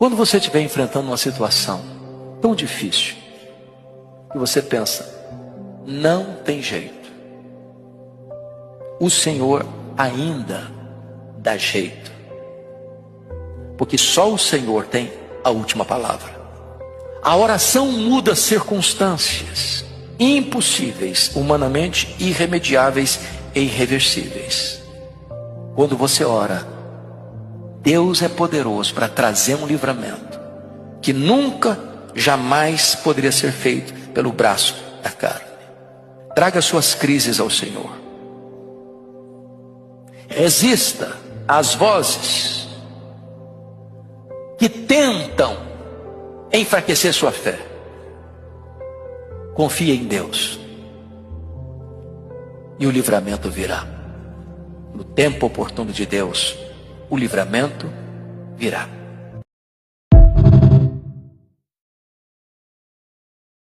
Quando você estiver enfrentando uma situação tão difícil, que você pensa, não tem jeito, o Senhor ainda dá jeito, porque só o Senhor tem a última palavra. A oração muda circunstâncias impossíveis, humanamente irremediáveis e irreversíveis. Quando você ora, Deus é poderoso para trazer um livramento que nunca, jamais poderia ser feito pelo braço da carne. Traga suas crises ao Senhor. Resista às vozes que tentam enfraquecer sua fé. Confie em Deus e o livramento virá. No tempo oportuno de Deus, o livramento virá.